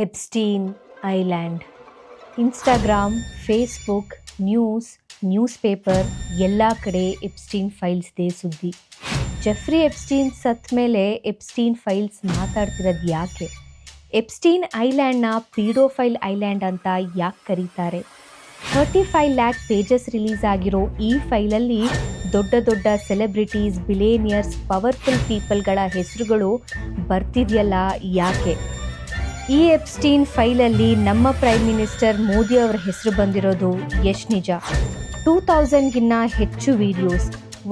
Epstein island. Instagram, Facebook, news paper ಎಲ್ಲ ಕಡೆ Epstein ಫೈಲ್ಸ್ದೇ ಸುದ್ದಿ. ಜೆಫ್ರಿ ಎಪ್ಸ್ಟೀನ್ ಸತ್ತ ಮೇಲೆ ಎಪ್ಸ್ಟೀನ್ ಫೈಲ್ಸ್ ಮಾತಾಡ್ತಿರೋದು ಯಾಕೆ? ಎಪ್ಸ್ಟೀನ್ ಐಲ್ಯಾಂಡ್ನ ಪೀಡೋಫೈಲ್ ಐಲ್ಯಾಂಡ್ ಅಂತ ಯಾಕೆ ಕರೀತಾರೆ? 35 ಲ್ಯಾಕ್ ಪೇಜಸ್ ರಿಲೀಸ್ ಆಗಿರೋ ಈ ಫೈಲಲ್ಲಿ ದೊಡ್ಡ ದೊಡ್ಡ ಸೆಲೆಬ್ರಿಟೀಸ್, ಬಿಲೇನಿಯರ್ಸ್, ಪವರ್ಫುಲ್ ಪೀಪಲ್ಗಳ ಹೆಸರುಗಳು ಬರ್ತಿದೆಯಲ್ಲ ಯಾಕೆ? ಈ ಎಪ್ಸ್ಟೀನ್ ಫೈಲಲ್ಲಿ ನಮ್ಮ ಪ್ರೈಮ್ ಮಿನಿಸ್ಟರ್ ಮೋದಿ ಅವರ ಹೆಸರು ಬಂದಿರೋದು ಎಷ್ಟು ನಿಜ? 2000ಗಿನ್ನ ಹೆಚ್ಚು ವಿಡಿಯೋಸ್,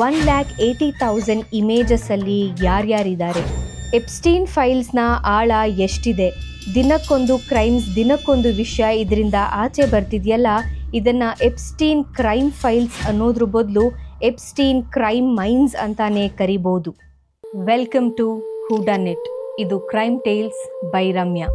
1,80,000 ಇಮೇಜಸ್ಸಲ್ಲಿ ಯಾರ್ಯಾರಿದ್ದಾರೆ? ಎಪ್ಸ್ಟೀನ್ ಫೈಲ್ಸ್ನ ಆಳ ಎಷ್ಟಿದೆ? ದಿನಕ್ಕೊಂದು ಕ್ರೈಮ್ಸ್, ದಿನಕ್ಕೊಂದು ವಿಷಯ ಇದರಿಂದ ಆಚೆ ಬರ್ತಿದೆಯಲ್ಲ, ಇದನ್ನು ಎಪ್ಸ್ಟೀನ್ ಕ್ರೈಮ್ ಫೈಲ್ಸ್ ಅನ್ನೋದ್ರ ಬದಲು ಎಪ್ಸ್ಟೀನ್ ಕ್ರೈಮ್ ಮೈನ್ಸ್ ಅಂತಾನೆ ಕರಿಬೋದು. Welcome to who done it. ಇದು crime tales by Ramya.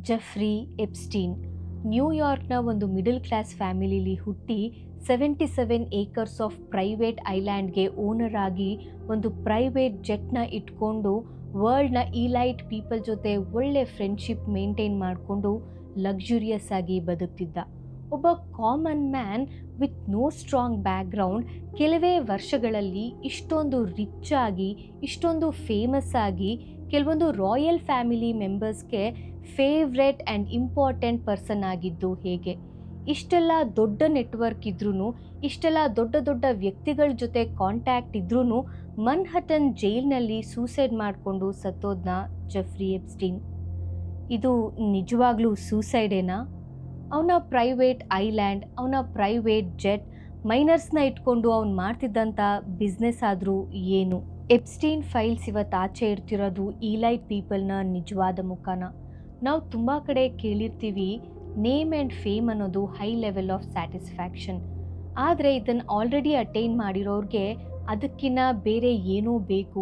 Jeffrey Epstein ನ್ಯೂಯಾರ್ಕ್ನ ಒಂದು ಮಿಡಲ್ ಕ್ಲಾಸ್ ಫ್ಯಾಮಿಲಿಲಿ ಹುಟ್ಟಿ 77 ಏಕರ್ಸ್ ಆಫ್ ಪ್ರೈವೇಟ್ ಐಲ್ಯಾಂಡ್ಗೆ ಓನರ್ ಆಗಿ ಒಂದು ಪ್ರೈವೇಟ್ ಜೆಟ್ನ ಇಟ್ಕೊಂಡು ವರ್ಲ್ಡ್ನ ಈಲೈಟ್ ಪೀಪಲ್ ಜೊತೆ ಒಳ್ಳೆ ಫ್ರೆಂಡ್ಶಿಪ್ ಮೇಂಟೈನ್ ಮಾಡಿಕೊಂಡು ಲಕ್ಸುರಿಯಸ್ ಆಗಿ ಬದುಕ್ತಿದ್ದ ಒಬ್ಬ common man with no strong background. ಕೆಲವೇ ವರ್ಷಗಳಲ್ಲಿ ಇಷ್ಟೊಂದು ರಿಚ್ ಆಗಿ, ಇಷ್ಟೊಂದು ಫೇಮಸ್ ಆಗಿ, ಕೆಲವೊಂದು ರಾಯಲ್ ಫ್ಯಾಮಿಲಿ ಮೆಂಬರ್ಸ್ಗೆ ಫೇವ್ರೆಟ್ ಆ್ಯಂಡ್ ಇಂಪಾರ್ಟೆಂಟ್ ಪರ್ಸನ್ ಆಗಿದ್ದು ಹೇಗೆ? ಇಷ್ಟೆಲ್ಲ ದೊಡ್ಡ ನೆಟ್ವರ್ಕ್ ಇದ್ರೂ, ಇಷ್ಟೆಲ್ಲ ದೊಡ್ಡ ದೊಡ್ಡ ವ್ಯಕ್ತಿಗಳ ಜೊತೆ ಕಾಂಟ್ಯಾಕ್ಟ್ ಇದ್ರೂ ಮನ್ಹಟನ್ ಜೈಲ್ನಲ್ಲಿ ಸೂಸೈಡ್ ಮಾಡಿಕೊಂಡು ಸತ್ತೋದ್ನ ಜೆಫ್ರಿ ಎಪ್ಸ್ಟೀನ್. ಇದು ನಿಜವಾಗ್ಲೂ ಸೂಸೈಡೇನಾ? ಅವನ ಪ್ರೈವೇಟ್ ಐಲ್ಯಾಂಡ್, ಅವನ ಪ್ರೈವೇಟ್ ಜೆಟ್, ಮೈನರ್ಸ್ನ ಇಟ್ಕೊಂಡು ಅವ್ನು ಮಾಡ್ತಿದ್ದಂಥ ಬಿಸ್ನೆಸ್ ಆದರೂ ಏನು? ಎಪ್ಸ್ಟೀನ್ ಫೈಲ್ಸ್ ಇವತ್ತು ಆಚೆ ಇರ್ತಿರೋದು ಈಲೈಟ್ ಪೀಪಲ್ನ ನಿಜವಾದ ಮುಖನ. ನಾವು ತುಂಬ ಕಡೆ ಕೇಳಿರ್ತೀವಿ, ನೇಮ್ ಆ್ಯಂಡ್ ಫೇಮ್ ಅನ್ನೋದು ಹೈ ಲೆವೆಲ್ ಆಫ್ ಸ್ಯಾಟಿಸ್ಫ್ಯಾಕ್ಷನ್. ಆದರೆ ಇದನ್ನು ಆಲ್ರೆಡಿ ಅಟೈನ್ ಮಾಡಿರೋರಿಗೆ ಅದಕ್ಕಿಂತ ಬೇರೆ ಏನೋ ಬೇಕು,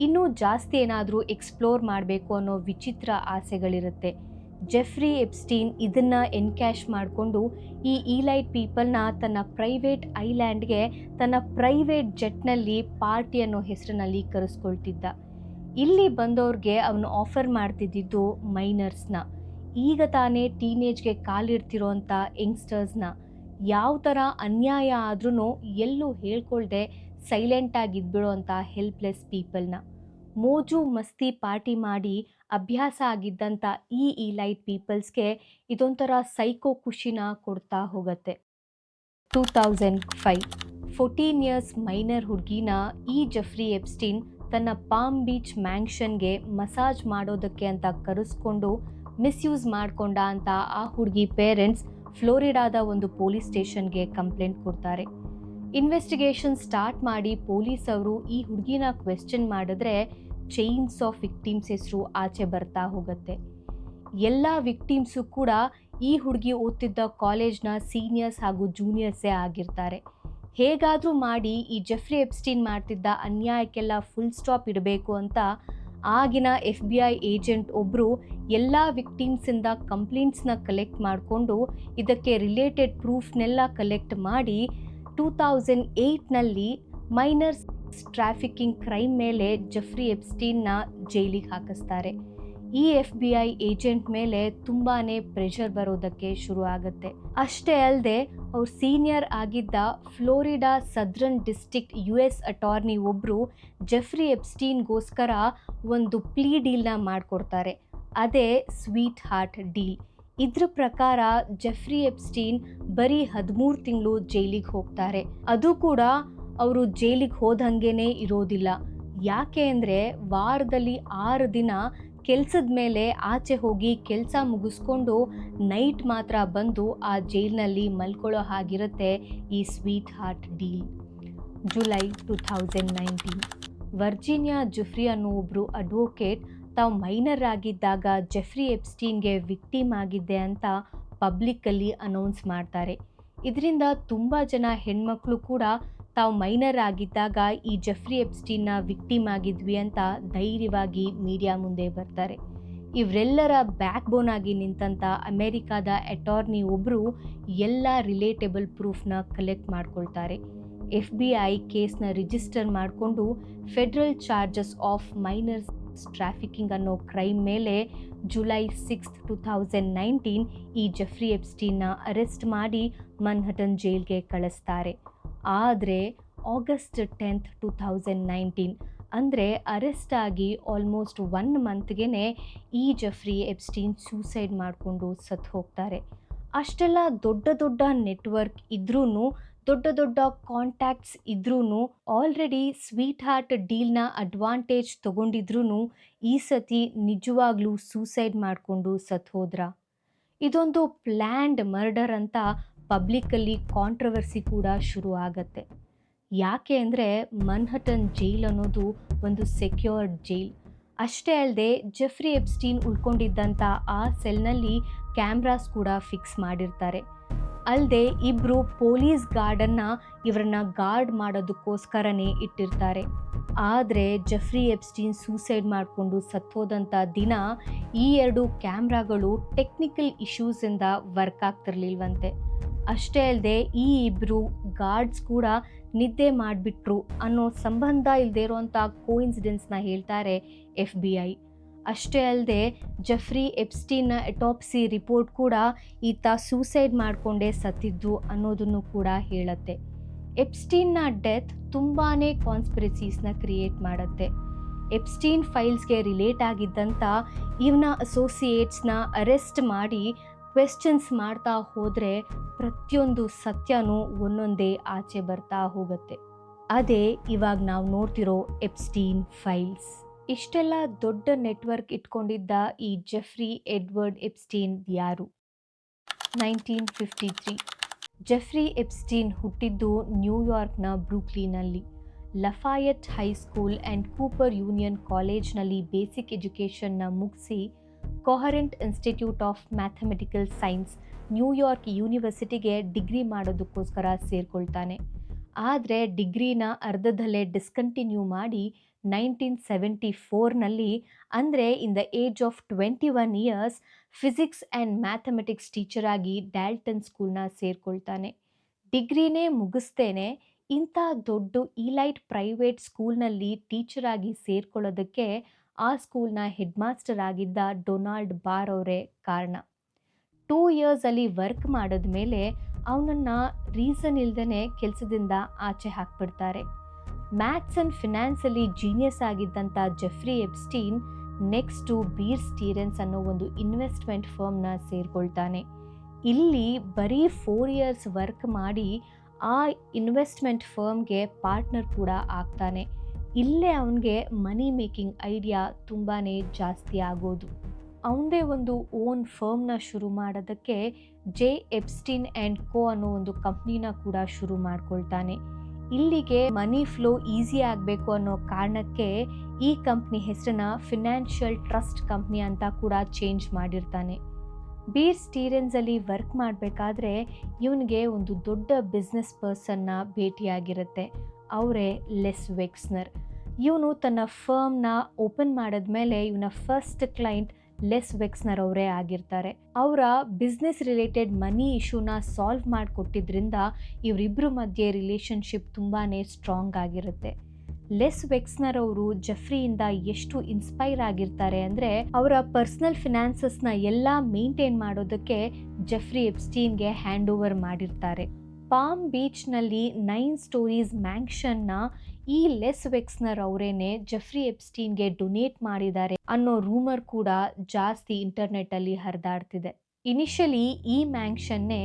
ಇನ್ನೂ ಜಾಸ್ತಿ ಏನಾದರೂ ಎಕ್ಸ್ಪ್ಲೋರ್ ಮಾಡಬೇಕು ಅನ್ನೋ ವಿಚಿತ್ರ ಆಸೆಗಳಿರುತ್ತೆ. ಜೆಫ್ರಿ ಎಪ್ಸ್ಟೀನ್ ಇದನ್ನು ಎನ್ಕ್ಯಾಶ್ ಮಾಡಿಕೊಂಡು ಈ ಈಲೈಟ್ ಪೀಪಲ್ನ ತನ್ನ ಪ್ರೈವೇಟ್ ಐಲ್ಯಾಂಡ್ಗೆ ತನ್ನ ಪ್ರೈವೇಟ್ ಜೆಟ್ನಲ್ಲಿ ಪಾರ್ಟಿ ಅನ್ನೋ ಹೆಸರಿನಲ್ಲಿ ಕರೆಸ್ಕೊಳ್ತಿದ್ದ. ಇಲ್ಲಿ ಬಂದವ್ರಿಗೆ ಅವನು ಆಫರ್ ಮಾಡ್ತಿದ್ದಿದ್ದು ಮೈನರ್ಸ್ನ, ಈಗ ತಾನೇ ಟೀನೇಜ್ಗೆ ಕಾಲಿಡ್ತಿರೋಂಥ ಯಂಗ್ಸ್ಟರ್ಸ್ನ. ಯಾವ ಥರ ಅನ್ಯಾಯ ಆದ್ರೂ ಎಲ್ಲೂ ಹೇಳ್ಕೊಳ್ದೆ ಸೈಲೆಂಟಾಗಿದ್ಬಿಡೋ ಅಂಥ ಹೆಲ್ಪ್ಲೆಸ್ ಪೀಪಲ್ನ. ಮೋಜು ಮಸ್ತಿ ಪಾರ್ಟಿ ಮಾಡಿ ಅಭ್ಯಾಸ ಆಗಿದ್ದಂಥ ಈ ಈಲೈಟ್ ಪೀಪಲ್ಸ್ಗೆ ಇದೊಂಥರ ಸೈಕೋ ಖುಷಿನ ಕೊಡ್ತಾ ಹೋಗುತ್ತೆ. 2005 14 ಇಯರ್ಸ್ ಮೈನರ್ ಹುಡುಗಿನ ಈ ಜೆಫ್ರಿ ಎಪ್ಸ್ಟೀನ್ ತನ್ನ ಪಾಮ್ ಬೀಚ್ ಮ್ಯಾನ್ಷನ್ಗೆ ಮಸಾಜ್ ಮಾಡೋದಕ್ಕೆ ಅಂತ ಕರೆಸ್ಕೊಂಡು ಮಿಸ್ಯೂಸ್ ಮಾಡಿಕೊಂಡ ಅಂತ ಆ ಹುಡುಗಿ ಪೇರೆಂಟ್ಸ್ ಫ್ಲೋರಿಡಾದ ಒಂದು ಪೊಲೀಸ್ ಸ್ಟೇಷನ್ಗೆ ಕಂಪ್ಲೇಂಟ್ ಕೊಡ್ತಾರೆ. ಇನ್ವೆಸ್ಟಿಗೇಷನ್ ಸ್ಟಾರ್ಟ್ ಮಾಡಿ ಪೊಲೀಸ್ ಅವರು ಈ ಹುಡುಗಿನ ಕ್ವೆಶ್ಚನ್ ಮಾಡಿದ್ರೆ ಚೈನ್ಸ್ ಆಫ್ ವಿಕ್ಟಿಮ್ಸ್ ಹೆಸರು ಆಚೆ ಬರ್ತಾ ಹೋಗುತ್ತೆ. ಎಲ್ಲ ವಿಕ್ಟಿಮ್ಸು ಕೂಡ ಈ ಹುಡುಗಿ ಓದ್ತಿದ್ದ ಕಾಲೇಜ್ನ ಸೀನಿಯರ್ಸ್ ಹಾಗೂ ಜೂನಿಯರ್ಸೇ ಆಗಿರ್ತಾರೆ. ಹೇಗಾದರೂ ಮಾಡಿ ಈ ಜೆಫ್ರಿ ಎಪ್ಸ್ಟೀನ್ ಮಾಡ್ತಿದ್ದ ಅನ್ಯಾಯಕ್ಕೆಲ್ಲ ಫುಲ್ ಸ್ಟಾಪ್ ಇಡಬೇಕು ಅಂತ ಆಗಿನ FBI ಏಜೆಂಟ್ ಒಬ್ಬರು ಎಲ್ಲ ವಿಕ್ಟಿಮ್ಸಿಂದ ಕಂಪ್ಲೇಂಟ್ಸ್ನ ಕಲೆಕ್ಟ್ ಮಾಡಿಕೊಂಡು ಇದಕ್ಕೆ ರಿಲೇಟೆಡ್ ಪ್ರೂಫ್ನೆಲ್ಲ ಕಲೆಕ್ಟ್ ಮಾಡಿ 2008ನಲ್ಲಿ ಮೈನರ್ಸ್ ಟ್ರಾಫಿಕಿಂಗ್ ಕ್ರೈಮ್ ಮೇಲೆ ಜೆಫ್ರಿ ಎಪ್ಸ್ಟೀನ್ನ ಜೈಲಿಗೆ ಹಾಕಿಸ್ತಾರೆ. ಈ FBI ಏಜೆಂಟ್ ಮೇಲೆ ತುಂಬಾ ಪ್ರೆಷರ್ ಬರೋದಕ್ಕೆ ಶುರು ಆಗುತ್ತೆ. ಅಷ್ಟೇ ಅಲ್ಲದೆ ಅವ್ರು ಸೀನಿಯರ್ ಆಗಿದ್ದ Florida southern district US attorney ಒಬ್ಬರು ಜೆಫ್ರಿ ಎಪ್ಸ್ಟೀನ್ಗೋಸ್ಕರ ಒಂದು ಪ್ಲೀ ಡೀಲ್ನ ಮಾಡಿಕೊಡ್ತಾರೆ. ಅದೇ ಸ್ವೀಟ್ ಹಾರ್ಟ್ ಡೀಲ್. ಇದ್ರ ಪ್ರಕಾರ ಜೆಫ್ರಿ ಎಪ್ಸ್ಟೀನ್ ಬರೀ 13 ತಿಂಗಳು ಜೈಲಿಗೆ ಹೋಗ್ತಾರೆ. ಅದು ಕೂಡ ಅವರು ಜೈಲಿಗೆ ಹೋದಂಗೆನೇ ಇರೋದಿಲ್ಲ. ಯಾಕೆ ಅಂದರೆ ವಾರದಲ್ಲಿ 6 ದಿನ ಕೆಲಸದ ಮೇಲೆ ಆಚೆ ಹೋಗಿ ಕೆಲಸ ಮುಗಿಸ್ಕೊಂಡು ನೈಟ್ ಮಾತ್ರ ಬಂದು ಆ ಜೈಲಿನಲ್ಲಿ ಮಲ್ಕೊಳ್ಳೋ ಹಾಗಿರುತ್ತೆ ಈ sweet heart deal. July 2019 Virginia Jeffrey ಅನ್ನೋ ಒಬ್ಬರು ಅಡ್ವೊಕೇಟ್ ತಾವು ಮೈನರ್ ಆಗಿದ್ದಾಗ ಜೆಫ್ರಿ ಎಪ್ಸ್ಟೀನ್ಗೆ ವಿಕ್ಟಿಮ್ ಆಗಿದ್ದೆ ಅಂತ ಪಬ್ಲಿಕ್ಕಲ್ಲಿ ಅನೌನ್ಸ್ ಮಾಡ್ತಾರೆ. ಇದರಿಂದ ತುಂಬ ಜನ ಹೆಣ್ಮಕ್ಳು ಕೂಡ ತಾವು ಮೈನರ್ ಆಗಿದ್ದಾಗ ಈ ಜೆಫ್ರಿ ಎಪ್ಸ್ಟೀನ್ನ ವಿಕ್ಟಿಮ್ ಆಗಿದ್ವಿ ಅಂತ ಧೈರ್ಯವಾಗಿ ಮೀಡಿಯಾ ಮುಂದೆ ಬರ್ತಾರೆ. ಇವರೆಲ್ಲರ ಬ್ಯಾಕ್ ಬೋನ್ ಆಗಿ ನಿಂತಂಥ ಅಮೆರಿಕಾದ ಅಟಾರ್ನಿ ಒಬ್ಬರು ಎಲ್ಲ ರಿಲೇಟೇಬಲ್ ಪ್ರೂಫ್ನ ಕಲೆಕ್ಟ್ ಮಾಡ್ಕೊಳ್ತಾರೆ. FBI ಕೇಸ್ನ ರಿಜಿಸ್ಟರ್ ಮಾಡಿಕೊಂಡು federal charges of minors trafficking ಅನ್ನೋ ಕ್ರೈಮ್ ಮೇಲೆ ಜುಲೈ 6, 2019 ಈ ಜೆಫ್ರಿ ಎಪ್ಸ್ಟೀನ್ನ ಅರೆಸ್ಟ್ ಮಾಡಿ ಮನ್ಹಟನ್ ಜೈಲ್ಗೆ ಕಳಿಸ್ತಾರೆ. ಆದರೆ ಆಗಸ್ಟ್ 10, 2019 ಅಂದರೆ ಅರೆಸ್ಟ್ ಆಗಿ ಆಲ್ಮೋಸ್ಟ್ 1 ಮಂತ್ಗೆ ಈ ಜೆಫ್ರಿ ಎಪ್ಸ್ಟೀನ್ ಸೂಸೈಡ್ ಮಾಡಿಕೊಂಡು ಸತ್ತು ಹೋಗ್ತಾರೆ. ಅಷ್ಟೆಲ್ಲ ದೊಡ್ಡ ದೊಡ್ಡ ನೆಟ್ವರ್ಕ್ ಇದ್ರೂ, ದೊಡ್ಡ ದೊಡ್ಡ ಕಾಂಟ್ಯಾಕ್ಟ್ಸ್ ಇದ್ರೂ, ಆಲ್ರೆಡಿ ಸ್ವೀಟ್ ಹಾರ್ಟ್ ಡೀಲ್ನ ಅಡ್ವಾಂಟೇಜ್ ತೊಗೊಂಡಿದ್ರೂ ಈ ಸತಿ ನಿಜವಾಗ್ಲೂ ಸೂಸೈಡ್ ಮಾಡಿಕೊಂಡು ಸತ್ತು ಹೋದ್ರ? ಇದೊಂದು ಪ್ಲ್ಯಾಂಡ್ ಮರ್ಡರ್ ಅಂತ ಪಬ್ಲಿಕ್ಕಲ್ಲಿ ಕಾಂಟ್ರವರ್ಸಿ ಕೂಡ ಶುರು ಆಗತ್ತೆ. ಯಾಕೆ ಅಂದರೆ ಮನ್ಹಟನ್ ಜೈಲ್ ಅನ್ನೋದು ಒಂದು ಸೆಕ್ಯೂರ್ಡ್ ಜೈಲ್. ಅಷ್ಟೇ ಅಲ್ಲದೆ ಜೆಫ್ರಿ ಎಪ್ಸ್ಟೀನ್ ಉಳ್ಕೊಂಡಿದ್ದಂಥ ಆ ಸೆಲ್ನಲ್ಲಿ ಕ್ಯಾಮ್ರಾಸ್ ಕೂಡ ಫಿಕ್ಸ್ ಮಾಡಿರ್ತಾರೆ. ಅಲ್ಲದೆ ಇಬ್ಬರು ಪೊಲೀಸ್ ಗಾರ್ಡನ್ನು ಇವರನ್ನ ಗಾರ್ಡ್ ಮಾಡೋದಕ್ಕೋಸ್ಕರನೇ ಇಟ್ಟಿರ್ತಾರೆ. ಆದರೆ ಜೆಫ್ರಿ ಎಪ್ಸ್ಟೀನ್ ಸೂಸೈಡ್ ಮಾಡಿಕೊಂಡು ಸತ್ತೋದಂಥ ದಿನ ಈ 2 ಕ್ಯಾಮ್ರಾಗಳು ಟೆಕ್ನಿಕಲ್ ಇಶ್ಯೂಸಿಂದ ವರ್ಕ್ ಆಗ್ತಿರ್ಲಿಲ್ವಂತೆ. ಅಷ್ಟೇ ಅಲ್ಲದೆ ಈ ಇಬ್ಬರು ಗಾರ್ಡ್ಸ್ ಕೂಡ ನಿದ್ದೆ ಮಾಡಿಬಿಟ್ರು ಅನ್ನೋ ಸಂಬಂಧ ಇಲ್ಲದೆ ಇರೋವಂಥ ಕೋಇನ್ಸಿಡೆನ್ಸ್ನ ಹೇಳ್ತಾರೆ FBI. ಅಷ್ಟೇ ಅಲ್ಲದೆ ಜೆಫ್ರಿ ಎಪ್ಸ್ಟೀನ್ನ ಎಟಾಪ್ಸಿ ರಿಪೋರ್ಟ್ ಕೂಡ ಈತ ಸೂಸೈಡ್ ಮಾಡಿಕೊಂಡೇ ಸತ್ತಿದ್ದು ಅನ್ನೋದನ್ನು ಕೂಡ ಹೇಳುತ್ತೆ. ಎಪ್ಸ್ಟೀನ್ನ ಡೆತ್ ತುಂಬಾ ಕಾನ್ಸ್ಪಿರಸೀಸ್ನ ಕ್ರಿಯೇಟ್ ಮಾಡುತ್ತೆ. ಎಪ್ಸ್ಟೀನ್ ಫೈಲ್ಸ್ಗೆ ರಿಲೇಟ್ ಆಗಿದ್ದಂಥ ಇವನ ಅಸೋಸಿಯೇಟ್ಸ್ನ ಅರೆಸ್ಟ್ ಮಾಡಿ ಕ್ವೆಶ್ಚನ್ಸ್ ಮಾಡ್ತಾ ಹೋದರೆ ಪ್ರತಿಯೊಂದು ಸತ್ಯನೂ ಒಂದೊಂದೇ ಆಚೆ ಬರ್ತಾ ಹೋಗುತ್ತೆ. ಅದೇ ಇವಾಗ ನಾವು ನೋಡ್ತಿರೋ ಎಪ್ಸ್ಟೀನ್ ಫೈಲ್ಸ್. ಇಷ್ಟೆಲ್ಲ ದೊಡ್ಡ ನೆಟ್ವರ್ಕ್ ಇಟ್ಕೊಂಡಿದ್ದ ಈ ಜೆಫ್ರಿ ಎಡ್ವರ್ಡ್ ಎಪ್ಸ್ಟೀನ್ ಯಾರು? 1953 ಜೆಫ್ರಿ ಎಪ್ಸ್ಟೀನ್ ಹುಟ್ಟಿದ್ದು ನ್ಯೂಯಾರ್ಕ್ನ ಬ್ರೂಕ್ಲಿನಲ್ಲಿ. Lafayette high school and Cooper Union ಕಾಲೇಜ್ನಲ್ಲಿ ಬೇಸಿಕ್ ಎಜುಕೇಷನ್ನ ಮುಗಿಸಿ Courant Institute of Mathematical Science New York ಯೂನಿವರ್ಸಿಟಿಗೆ ಡಿಗ್ರಿ ಮಾಡೋದಕ್ಕೋಸ್ಕರ ಸೇರಿಕೊಳ್ತಾನೆ. ಆದರೆ ಡಿಗ್ರಿನ ಅರ್ಧದಲ್ಲೇ ಡಿಸ್ಕಂಟಿನ್ಯೂ ಮಾಡಿ 1974ನಲ್ಲಿ ಅಂದರೆ in the age of 21 years physics and mathematics teacher ಆಗಿ ಡ್ಯಾಲ್ಟನ್ ಸ್ಕೂಲ್ನ ಸೇರಿಕೊಳ್ತಾನೆ. ಡಿಗ್ರಿನೇ ಮುಗಿಸ್ತೇನೆ ಇಂಥ ದೊಡ್ಡ ಈಲೈಟ್ ಪ್ರೈವೇಟ್ ಸ್ಕೂಲ್ನಲ್ಲಿ ಟೀಚರ್ ಆಗಿ ಸೇರ್ಕೊಳ್ಳೋದಕ್ಕೆ ಆ ಸ್ಕೂಲ್ನ ಹೆಡ್ ಮಾಸ್ಟರ್ ಆಗಿದ್ದ ಡೊನಾಲ್ಡ್ ಬಾರ್ ಅವರೇ ಕಾರಣ. 2 years ವರ್ಕ್ ಮಾಡಿದ್ಮೇಲೆ ಅವನನ್ನು ರೀಸನ್ ಇಲ್ದೇ ಕೆಲಸದಿಂದ ಆಚೆ ಹಾಕ್ಬಿಡ್ತಾರೆ. ಮ್ಯಾಥ್ಸ್ ಆ್ಯಂಡ್ ಫಿನಾನ್ಸಲ್ಲಿ ಜೀನಿಯಸ್ ಆಗಿದ್ದಂಥ Jeffrey Epstein next Bear Stearns ಅನ್ನೋ ಒಂದು ಇನ್ವೆಸ್ಟ್ಮೆಂಟ್ ಫರ್ಮ್ನ ಸೇರಿಕೊಳ್ತಾನೆ. ಇಲ್ಲಿ ಬರೀ 4 years ವರ್ಕ್ ಮಾಡಿ ಆ ಇನ್ವೆಸ್ಟ್ಮೆಂಟ್ ಫರ್ಮ್ಗೆ ಪಾರ್ಟ್ನರ್ ಕೂಡ ಆಗ್ತಾನೆ. ಇಲ್ಲೇ ಅವನಿಗೆ ಮನಿ ಮೇಕಿಂಗ್ ಐಡಿಯಾ ತುಂಬಾ ಜಾಸ್ತಿ ಆಗೋದು. ಅವನದೇ ಒಂದು ಓನ್ ಫರ್ಮ್ನ ಶುರು ಮಾಡೋದಕ್ಕೆ ಜೆ ಎಪ್ಸ್ಟೀನ್ ಆ್ಯಂಡ್ ಕೋ ಅನ್ನೋ ಒಂದು ಕಂಪ್ನಿನ ಕೂಡ ಶುರು ಮಾಡ್ಕೊಳ್ತಾನೆ. ಇಲ್ಲಿಗೆ ಮನಿ ಫ್ಲೋ ಈಸಿ ಆಗಬೇಕು ಅನ್ನೋ ಕಾರಣಕ್ಕೆ ಈ ಕಂಪ್ನಿ ಹೆಸರನ್ನ ಫಿನಾನ್ಷಿಯಲ್ ಟ್ರಸ್ಟ್ ಕಂಪ್ನಿ ಅಂತ ಕೂಡ ಚೇಂಜ್ ಮಾಡಿರ್ತಾನೆ. ಬೀರ್ ಸ್ಟೀರೆನ್ಸಲ್ಲಿ ವರ್ಕ್ ಮಾಡಬೇಕಾದ್ರೆ ಇವನಿಗೆ ಒಂದು ದೊಡ್ಡ ಬಿಸ್ನೆಸ್ ಪರ್ಸನ್ನ ಭೇಟಿಯಾಗಿರುತ್ತೆ. ಅವರೇ ಲೆಸ್ ವೆಕ್ಸ್ನರ್. ಇವನು ತನ್ನ ಫರ್ಮ್ನ ಓಪನ್ ಮಾಡಿದ್ಮೇಲೆ ಇವನ ಫಸ್ಟ್ ಕ್ಲೈಂಟ್ ಲೆಸ್ ವೆಕ್ಸ್ನರ್ ಅವರೇ ಆಗಿರ್ತಾರೆ. ಅವರ ಬಿಸ್ನೆಸ್ ರಿಲೇಟೆಡ್ ಮನಿ ಇಶ್ಯೂನ ಸಾಲ್ವ್ ಮಾಡಿಕೊಟ್ಟಿದ್ರಿಂದ ಇವರಿಬ್ಬರ ಮಧ್ಯೆ ರಿಲೇಷನ್ಶಿಪ್ ತುಂಬಾ ಸ್ಟ್ರಾಂಗ್ ಆಗಿರುತ್ತೆ. ಲೆಸ್ ವೆಕ್ಸ್ನರ್ ಅವರು ಜೆಫ್ರಿಯಿಂದ ಎಷ್ಟು ಇನ್ಸ್ಪೈರ್ ಆಗಿರ್ತಾರೆ ಅಂದರೆ ಅವರ ಪರ್ಸ್ನಲ್ ಫಿನಾನ್ಸಸ್ನ ಎಲ್ಲ ಮೇಂಟೈನ್ ಮಾಡೋದಕ್ಕೆ ಜೆಫ್ರಿ ಎಪ್ಸ್ಟೀನ್ಗೆ ಹ್ಯಾಂಡ್ ಓವರ್ ಮಾಡಿರ್ತಾರೆ. ಪಾಮ್ ಬೀಚ್ನಲ್ಲಿ 9 stories ಮ್ಯಾನ್ಷನ್ನ ಈ ಲೆಸ್ ವೆಕ್ಸ್ನರ್ ಅವರೇನೆ ಜೆಫ್ರಿ ಎಪ್ಸ್ಟೀನ್ಗೆ ಡೊನೇಟ್ ಮಾಡಿದ್ದಾರೆ ಅನ್ನೋ ರೂಮರ್ ಕೂಡ ಜಾಸ್ತಿ ಇಂಟರ್ನೆಟ್ಟಲ್ಲಿ ಹರಿದಾಡ್ತಿದೆ. ಇನಿಷಿಯಲಿ ಈ ಮ್ಯಾನ್ಷನ್ನೇ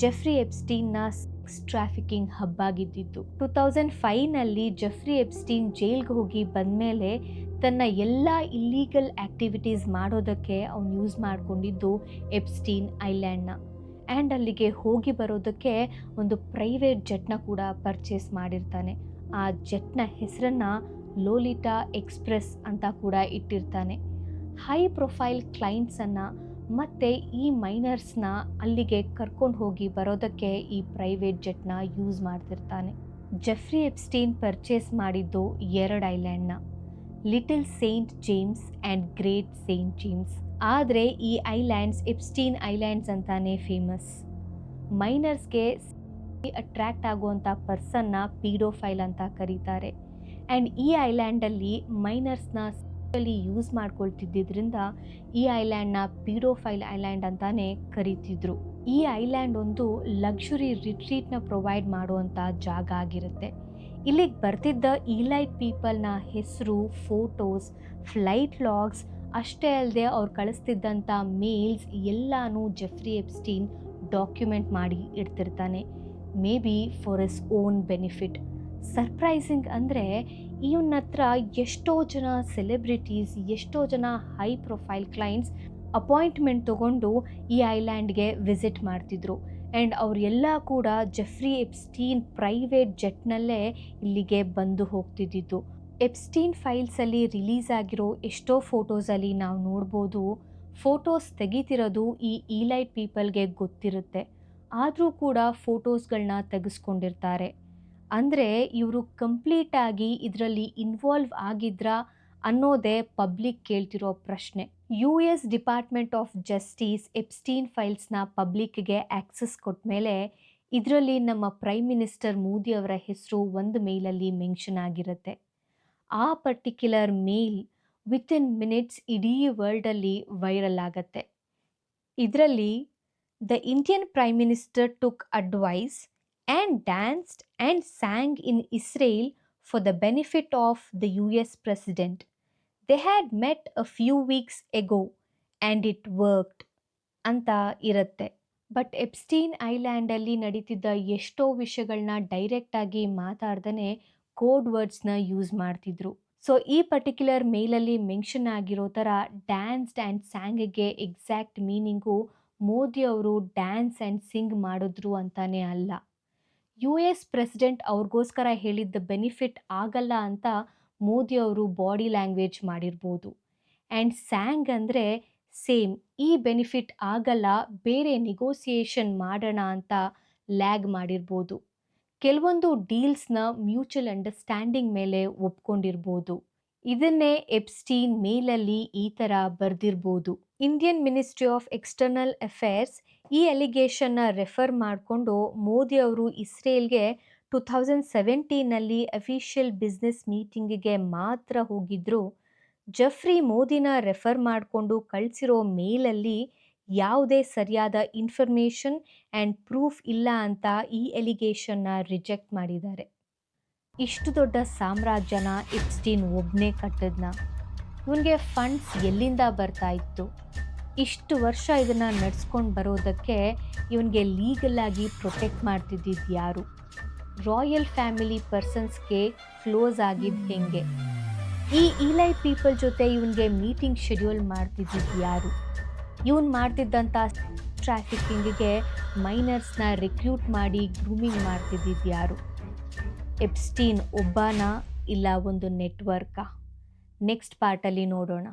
ಜೆಫ್ರಿ ಎಪ್ಸ್ಟೀನ್ನ ಸೆಕ್ಸ್ ಟ್ರಾಫಿಕಿಂಗ್ ಹಬ್ ಆಗಿದ್ದಿತ್ತು. 2005ನಲ್ಲಿ ಜೆಫ್ರಿ ಎಪ್ಸ್ಟೀನ್ ಜೈಲ್ಗೆ ಹೋಗಿ ಬಂದಮೇಲೆ ತನ್ನ ಎಲ್ಲ ಇಲ್ಲೀಗಲ್ ಆ್ಯಕ್ಟಿವಿಟೀಸ್ ಮಾಡೋದಕ್ಕೆ ಅವನು ಯೂಸ್ ಮಾಡಿಕೊಂಡಿದ್ದು ಎಪ್ಸ್ಟೀನ್ ಐಲ್ಯಾಂಡ್ನ. ಆ್ಯಂಡ್ ಅಲ್ಲಿಗೆ ಹೋಗಿ ಬರೋದಕ್ಕೆ ಒಂದು ಪ್ರೈವೇಟ್ ಜೆಟ್ನ ಕೂಡ ಪರ್ಚೇಸ್ ಮಾಡಿರ್ತಾನೆ. ಆ ಜೆಟ್ನ ಹೆಸರನ್ನು ಲೋಲಿಟಾ ಎಕ್ಸ್ಪ್ರೆಸ್ ಅಂತ ಕೂಡ ಇಟ್ಟಿರ್ತಾನೆ. ಹೈ ಪ್ರೊಫೈಲ್ ಕ್ಲೈಂಟ್ಸನ್ನು ಮತ್ತು ಈ ಮೈನರ್ಸ್ನ ಅಲ್ಲಿಗೆ ಕರ್ಕೊಂಡು ಹೋಗಿ ಬರೋದಕ್ಕೆ ಈ ಪ್ರೈವೇಟ್ ಜೆಟ್ನ ಯೂಸ್ ಮಾಡ್ತಿರ್ತಾನೆ. ಜೆಫ್ರಿ ಎಪ್ಸ್ಟೀನ್ ಪರ್ಚೇಸ್ ಮಾಡಿದ್ದು 2 ಐಲ್ಯಾಂಡ್ನ, Little Saint James and Great Saint James. ಆದರೆ ಈ ಐಲ್ಯಾಂಡ್ಸ್ ಎಪ್ಸ್ಟೀನ್ ಐಲ್ಯಾಂಡ್ಸ್ ಅಂತಾನೆ ಫೇಮಸ್. ಮೈನರ್ಸ್ಗೆ ಅಟ್ರ್ಯಾಕ್ಟ್ ಆಗುವಂಥ ಪರ್ಸನ್ನ ಪೀಡೋಫೈಲ್ ಅಂತ ಕರೀತಾರೆ. ಆ್ಯಂಡ್ ಈ ಐಲ್ಯಾಂಡಲ್ಲಿ ಮೈನರ್ಸ್ನ ಯೂಸ್ ಮಾಡ್ಕೊಳ್ತಿದ್ದರಿಂದ ಈ ಐಲ್ಯಾಂಡ್ನ ಪೀಡೋಫೈಲ್ ಐಲ್ಯಾಂಡ್ ಅಂತಾನೆ ಕರೀತಿದ್ರು. ಈ ಐಲ್ಯಾಂಡ್ ಒಂದು ಲಕ್ಸುರಿ ರಿಟ್ರೀಟ್ನ ಪ್ರೊವೈಡ್ ಮಾಡುವಂಥ ಜಾಗ ಆಗಿರುತ್ತೆ. ಇಲ್ಲಿಗೆ ಬರ್ತಿದ್ದ ಈಲೈಟ್ ಪೀಪಲ್ನ ಹೆಸರು, ಫೋಟೋಸ್, ಫ್ಲೈಟ್ ಲಾಗ್ಸ್ ಅಷ್ಟೇ ಅಲ್ಲದೆ ಅವ್ರು ಕಳಿಸ್ತಿದ್ದಂಥ ಮೇಲ್ಸ್ ಎಲ್ಲನೂ ಜೆಫ್ರಿ ಎಪ್ಸ್ಟೀನ್ ಡಾಕ್ಯುಮೆಂಟ್ ಮಾಡಿ ಇಡ್ತಿರ್ತಾನೆ, maybe for his own benefit. Surprising ಅಂದರೆ ಇವನ ಹತ್ರ ಎಷ್ಟೋ ಜನ ಸೆಲೆಬ್ರಿಟೀಸ್, ಎಷ್ಟೋ ಜನ ಹೈ ಪ್ರೊಫೈಲ್ ಕ್ಲೈಂಟ್ಸ್ ಅಪಾಯಿಂಟ್ಮೆಂಟ್ ತೊಗೊಂಡು ಈ ಐಲ್ಯಾಂಡ್ಗೆ ವಿಸಿಟ್ ಮಾಡ್ತಿದ್ರು. ಆ್ಯಂಡ್ ಅವರೆಲ್ಲ ಕೂಡ ಜೆಫ್ರಿ ಎಪ್ಸ್ಟೀನ್ ಪ್ರೈವೇಟ್ ಜೆಟ್ನಲ್ಲೇ ಇಲ್ಲಿಗೆ ಬಂದು ಹೋಗ್ತಿದ್ದಿದ್ದು. ಎಪ್ಸ್ಟೀನ್ ಫೈಲ್ಸಲ್ಲಿ ರಿಲೀಸ್ ಆಗಿರೋ ಎಷ್ಟೋ ಫೋಟೋಸಲ್ಲಿ ನಾವು ನೋಡ್ಬೋದು, ಫೋಟೋಸ್ ತೆಗಿತಿರೋದು ಈ ಈಲೈಟ್ ಪೀಪಲ್ಗೆ ಗೊತ್ತಿರುತ್ತೆ, ಆದರೂ ಕೂಡ ಫೋಟೋಸ್ಗಳನ್ನ ತೆಗೆಸ್ಕೊಂಡಿರ್ತಾರೆ. ಅಂದರೆ ಇವರು ಕಂಪ್ಲೀಟಾಗಿ ಇದರಲ್ಲಿ ಇನ್ವಾಲ್ವ್ ಆಗಿದ್ರಾ ಅನ್ನೋದೇ ಪಬ್ಲಿಕ್ ಕೇಳ್ತಿರೋ ಪ್ರಶ್ನೆ. US department of justice Epstein ಫೈಲ್ಸ್ನ ಪಬ್ಲಿಕ್ಗೆ ಆಕ್ಸೆಸ್ ಕೊಟ್ಟ ಮೇಲೆ ಇದರಲ್ಲಿ ನಮ್ಮ ಪ್ರೈಮ್ ಮಿನಿಸ್ಟರ್ ಮೋದಿ ಅವರ ಹೆಸರು ಒಂದು ಮೇಲಲ್ಲಿ ಮೆನ್ಷನ್ ಆಗಿರುತ್ತೆ. ಆ ಪರ್ಟಿಕ್ಯುಲರ್ ಮೇಲ್ ವಿತಿನ್ ಮಿನಿಟ್ಸ್ ಇಡೀ ವರ್ಲ್ಡಲ್ಲಿ ವೈರಲ್ ಆಗತ್ತೆ. ಇದರಲ್ಲಿ the Indian prime minister took advice and danced and sang in Israel for the benefit of the US president. They had met a few weeks ago and it worked ಅಂತ ಇರುತ್ತೆ. But Epstein ಐಲ್ಯಾಂಡಲ್ಲಿ ನಡೀತಿದ್ದ ಎಷ್ಟೋ ವಿಷಯಗಳನ್ನ ಡೈರೆಕ್ಟಾಗಿ ಮಾತಾಡ್ದೇ code ವರ್ಡ್ಸ್ನ use ಮಾಡ್ತಿದ್ರು. So ಈ ಪರ್ಟಿಕ್ಯುಲರ್ ಮೇಲಲ್ಲಿ ಮೆನ್ಷನ್ ಆಗಿರೋ ಥರ ಡ್ಯಾನ್ಸ್ಡ್ ಆ್ಯಂಡ್ ಸ್ಯಾಂಗ್ಗೆ ಎಕ್ಸಾಕ್ಟ್ ಮೀನಿಂಗು ಮೋದಿ ಅವರು ಡ್ಯಾನ್ಸ್ ಆ್ಯಂಡ್ ಸಿಂಗ್ ಮಾಡಿದ್ರು ಅಂತಾನೆ ಅಲ್ಲ. US ಪ್ರೆಸಿಡೆಂಟ್ ಅವ್ರಿಗೋಸ್ಕರ ಹೇಳಿದ್ದ ಬೆನಿಫಿಟ್ ಆಗಲ್ಲ ಅಂತ ಮೋದಿ ಅವರು ಬಾಡಿ ಲ್ಯಾಂಗ್ವೇಜ್ ಮಾಡಿರ್ಬೋದು. ಆ್ಯಂಡ್ ಸ್ಯಾಂಗ್ ಅಂದರೆ ಸೇಮ್, ಈ ಬೆನಿಫಿಟ್ ಆಗಲ್ಲ, ಬೇರೆ ನೆಗೋಸಿಯೇಷನ್ ಮಾಡೋಣ ಅಂತ ಲ್ಯಾಗ್ ಮಾಡಿರ್ಬೋದು. ಕೆಲವೊಂದು ಡೀಲ್ಸ್ನ ಮ್ಯೂಚುವಲ್ ಅಂಡರ್ಸ್ಟ್ಯಾಂಡಿಂಗ್ ಮೇಲೆ ಒಪ್ಕೊಂಡಿರ್ಬೋದು. ಇದನ್ನೇ ಎಪ್ಸ್ಟೀನ್ ಮೇಲಲ್ಲಿ ಈ ಥರ ಬರೆದಿರ್ಬೋದು. Indian ministry of external affairs ಈ ಅಲಿಗೇಷನ್ನ ರೆಫರ್ ಮಾಡಿಕೊಂಡು ಮೋದಿ ಅವರು ಇಸ್ರೇಲ್ಗೆ 2017ನಲ್ಲಿ ಅಫಿಷಿಯಲ್ ಬಿಸ್ನೆಸ್ ಮೀಟಿಂಗಿಗೆ ಮಾತ್ರ ಹೋಗಿದ್ರು. ಜೆಫ್ರಿ ಮೋದಿನ ರೆಫರ್ ಮಾಡಿಕೊಂಡು ಕಳಿಸಿರೋ ಮೇಲಲ್ಲಿ ಯಾವುದೇ ಸರಿಯಾದ ಇನ್ಫಾರ್ಮೇಷನ್ ಆ್ಯಂಡ್ ಪ್ರೂಫ್ ಇಲ್ಲ ಅಂತ ಈ ಅಲಿಗೇಷನ್ನ ರಿಜೆಕ್ಟ್ ಮಾಡಿದ್ದಾರೆ. ಇಷ್ಟು ದೊಡ್ಡ ಸಾಮ್ರಾಜ್ಯನ ಎಪ್ಸ್ಟೀನ್ ಒಬ್ಬನೇ ಕಟ್ಟಿದ್ನ? ಇವನಿಗೆ ಫಂಡ್ಸ್ ಎಲ್ಲಿಂದ ಬರ್ತಾ ಇತ್ತು? ಇಷ್ಟು ವರ್ಷ ಇದನ್ನು ನಡೆಸ್ಕೊಂಡು ಬರೋದಕ್ಕೆ ಇವನಿಗೆ ಲೀಗಲಾಗಿ ಪ್ರೊಟೆಕ್ಟ್ ಮಾಡ್ತಿದ್ದಿದ್ದು ಯಾರು? ರಾಯಲ್ ಫ್ಯಾಮಿಲಿ ಪರ್ಸನ್ಸ್ಗೆ ಕ್ಲೋಸ್ ಆಗಿದ್ದು ಹೆಂಗೆ? ಈ ಈಲೈಟ್ ಪೀಪಲ್ ಜೊತೆ ಇವನಿಗೆ ಮೀಟಿಂಗ್ ಶೆಡ್ಯೂಲ್ ಮಾಡ್ತಿದ್ದಿದ್ದು ಯಾರು? ಇವನು ಮಾಡ್ತಿದ್ದಂಥ ಟ್ರಾಫಿಕಿಂಗಿಗೆ ಮೈನರ್ಸ್ನ ರಿಕ್ರೂಟ್ ಮಾಡಿ ಗ್ರೂಮಿಂಗ್ ಮಾಡ್ತಿದ್ದಿದ್ದು ಯಾರು? ಎಪ್ಸ್ಟೀನ್ ಒಬ್ಬನಾ ಇಲ್ಲ ಒಂದು ನೆಟ್ವರ್ಕಾ? ನೆಕ್ಸ್ಟ್ ಪಾರ್ಟಲ್ಲಿ ನೋಡೋಣ.